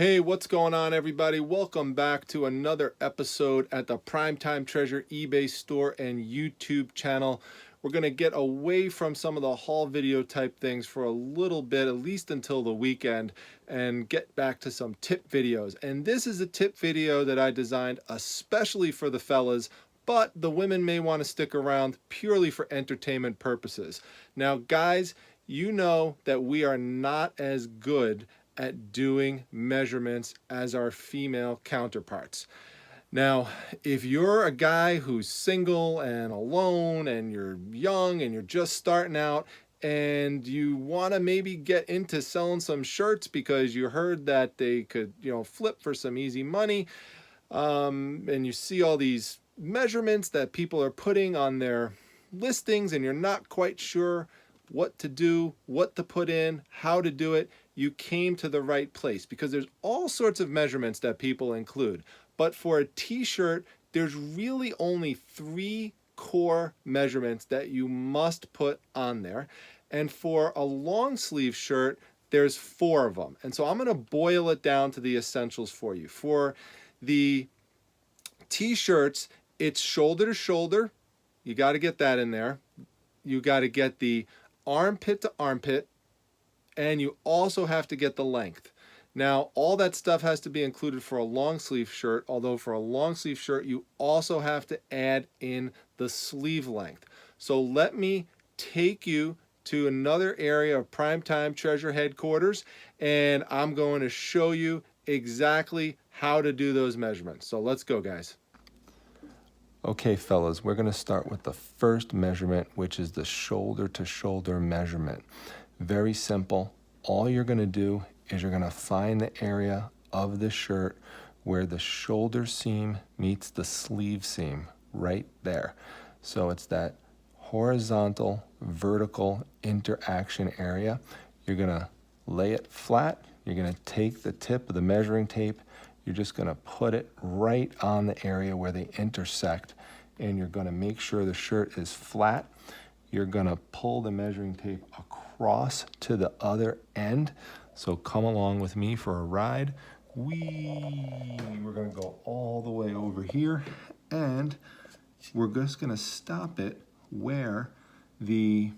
Hey, what's going on, everybody? Welcome back to another episode at the Primetime Treasure eBay store and YouTube channel. We're going to get away from some of the haul video type things for a little bit, at least until the weekend, and get back to some tip videos. And this is a tip video that I designed especially for the fellas, but the women may want to stick around purely for entertainment purposes. Now, guys, you know that we are not as good at doing measurements as our female counterparts. Now, if you're a guy who's single and alone and you're young and you're just starting out and you want to maybe get into selling some shirts because you heard that they could, flip for some easy money, and you see all these measurements that people are putting on their listings and you're not quite sure what to do, what to put in, how to do it, you came to the right place, because there's all sorts of measurements that people include. But for a t-shirt, there's really only 3 core measurements that you must put on there. And for a long sleeve shirt, there's 4 of them. And so I'm going to boil it down to the essentials for you. For the t-shirts, it's shoulder to shoulder. You got to get that in there. You got to get the armpit to armpit, and you also have to get the length. Now, all that stuff has to be included for a long sleeve shirt, although for a long sleeve shirt, you also have to add in the sleeve length. So let me take you to another area of Primetime Treasure headquarters, and I'm going to show you exactly how to do those measurements. So let's go, guys. Okay, fellas, we're going to start with the first measurement, which is the shoulder to shoulder measurement. Very simple. All you're going to do is you're going to find the area of the shirt where the shoulder seam meets the sleeve seam, right there. So it's that horizontal, vertical interaction area. You're going to lay it flat. You're going to take the tip of the measuring tape. You're just going to put it right on the area where they intersect, and you're going to make sure the shirt is flat. You're going to pull the measuring tape across to the other end. So come along with me for a ride. We're going to go all the way over here, and we're just going to stop it where the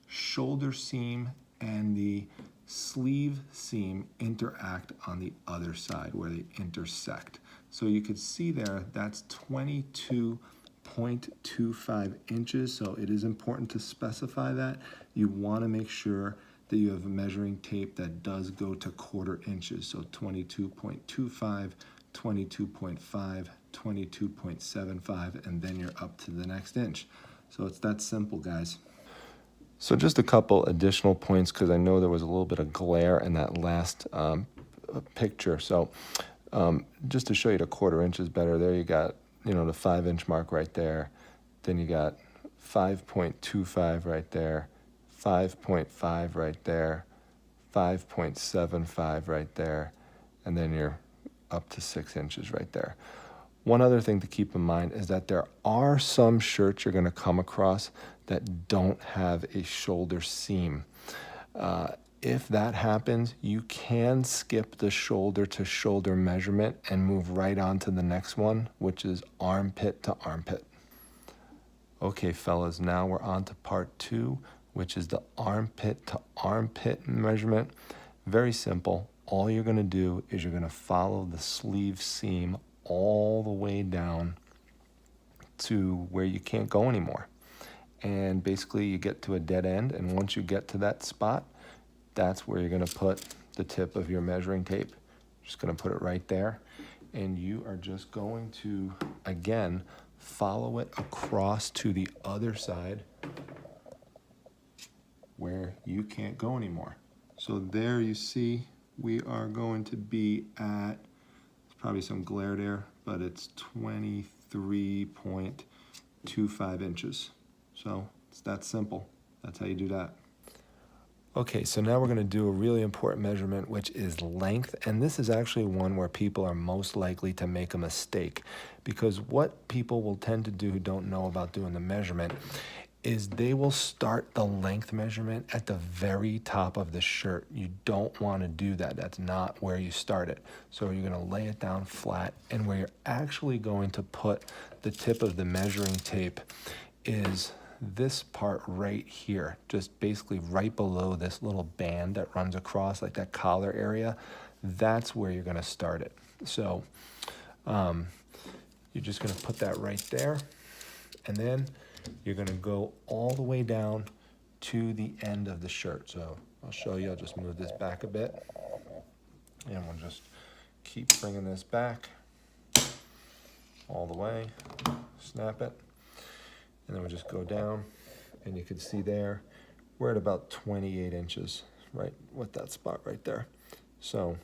shoulder seam and the sleeve seam interact on the other side where they intersect. So you could see there, that's 22.25 inches. So it is important to specify that. You want to make sure that you have a measuring tape that does go to 1/4 inches. So 22.25, 22.5, 22.75, and then you're up to the next inch. So it's that simple, guys. So just a couple additional points, because I know there was a little bit of glare in that last picture. So just to show you the 1/4 inches better, there you got, the 5-inch mark right there. Then you got 5.25 right there, 5.5 right there, 5.75 right there, and then you're up to 6 inches right there. One other thing to keep in mind is that there are some shirts you're going to come across that don't have a shoulder seam. If that happens, you can skip the shoulder to shoulder measurement and move right on to the next one, which is armpit to armpit. Okay, fellas, now we're on to part 2, which is the armpit to armpit measurement. Very simple. All you're going to do is you're going to follow the sleeve seam all the way down to where you can't go anymore. And basically you get to a dead end, and once you get to that spot, that's where you're going to put the tip of your measuring tape. Just going to put it right there, and you are just going to, again, follow it across to the other side where you can't go anymore. So there you see we are going to be at, probably some glare there, but it's 23.25 inches. So it's that simple. That's how you do that. Okay, so now we're going to do a really important measurement, which is length. And this is actually one where people are most likely to make a mistake, because what people will tend to do who don't know about doing the measurement is they will start the length measurement at the very top of the shirt. You don't want to do that. That's not where you start it. So you're going to lay it down flat, and where you're actually going to put the tip of the measuring tape is this part right here, just basically right below this little band that runs across, like that collar area. That's where you're going to start it. So you're just going to put that right there, and then you're going to go all the way down to the end of the shirt. So I'll show you. I'll just move this back a bit, and we'll just keep bringing this back all the way, snap it, and then we'll just go down, and you can see there we're at about 28 inches, right with that spot right there. So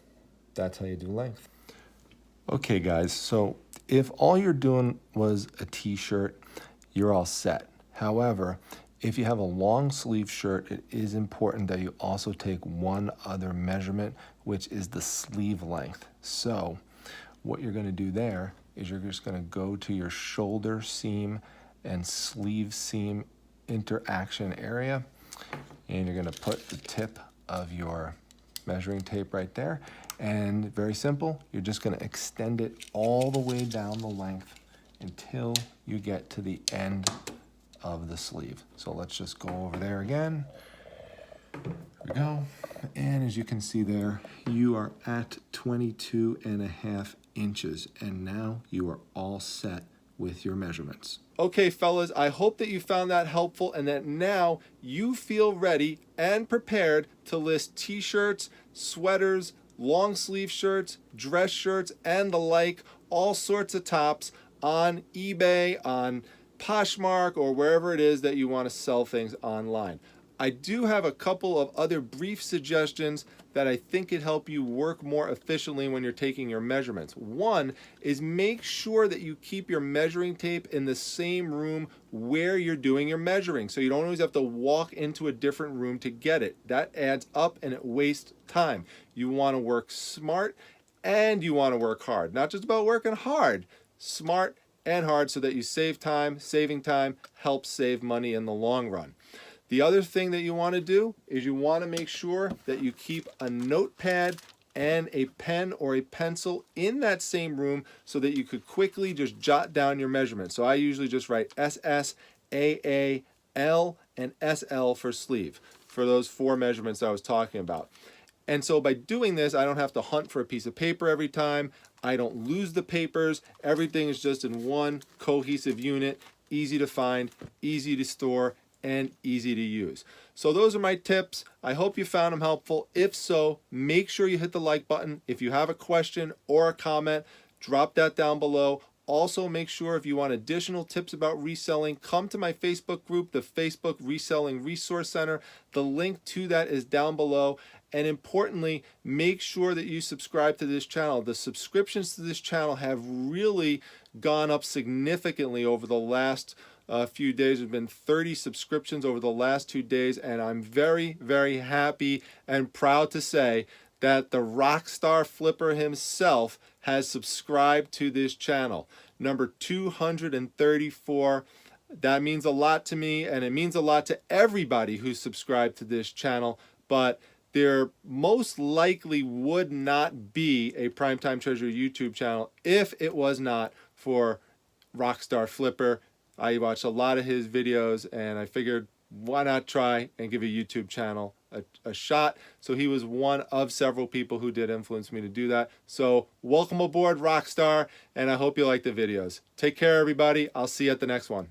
that's how you do length. Okay guys, so if all you're doing was a t-shirt, you're all set. However, if you have a long sleeve shirt, it is important that you also take one other measurement, which is the sleeve length. So what you're going to do there is you're just going to go to your shoulder seam and sleeve seam interaction area, and you're going to put the tip of your measuring tape right there, and very simple, you're just going to extend it all the way down the length until you get to the end of the sleeve. So let's just go over there again. There we go. And as you can see there, you are at 22.5 inches, and now you are all set with your measurements. Okay, fellas, I hope that you found that helpful and that now you feel ready and prepared to list t-shirts, sweaters, long sleeve shirts, dress shirts, and the like, all sorts of tops on eBay, on Poshmark, or wherever it is that you want to sell things online. I do have a couple of other brief suggestions that I think could help you work more efficiently when you're taking your measurements. One is make sure that you keep your measuring tape in the same room where you're doing your measuring, so you don't always have to walk into a different room to get it. That adds up and it wastes time. You want to work smart and you want to work hard. Not just about working hard, smart and hard, so that you save time. Saving time helps save money in the long run. The other thing that you want to do is you want to make sure that you keep a notepad and a pen or a pencil in that same room so that you could quickly just jot down your measurements. So I usually just write SS, AA, L, and SL for sleeve, for those 4 measurements I was talking about. And so by doing this, I don't have to hunt for a piece of paper every time. I don't lose the papers. Everything is just in one cohesive unit, easy to find, easy to store, and easy to use. So those are my tips. I hope you found them helpful. If so, make sure you hit the like button. If you have a question or a comment, drop that down below. Also, make sure if you want additional tips about reselling, come to my Facebook group, the Facebook Reselling Resource Center. The link to that is down below. And importantly, make sure that you subscribe to this channel. The subscriptions to this channel have really gone up significantly over the last few days. There's been 30 subscriptions over the last 2 days, and I'm very, very happy and proud to say that the Rockstar Flipper himself has subscribed to this channel. Number 234. That means a lot to me, and it means a lot to everybody who's subscribed to this channel, but there most likely would not be a Primetime Treasure YouTube channel if it was not for Rockstar Flipper. I watched a lot of his videos, and I figured, why not try and give a YouTube channel a shot? So he was one of several people who did influence me to do that. So welcome aboard, Rockstar, and I hope you like the videos. Take care, everybody. I'll see you at the next one.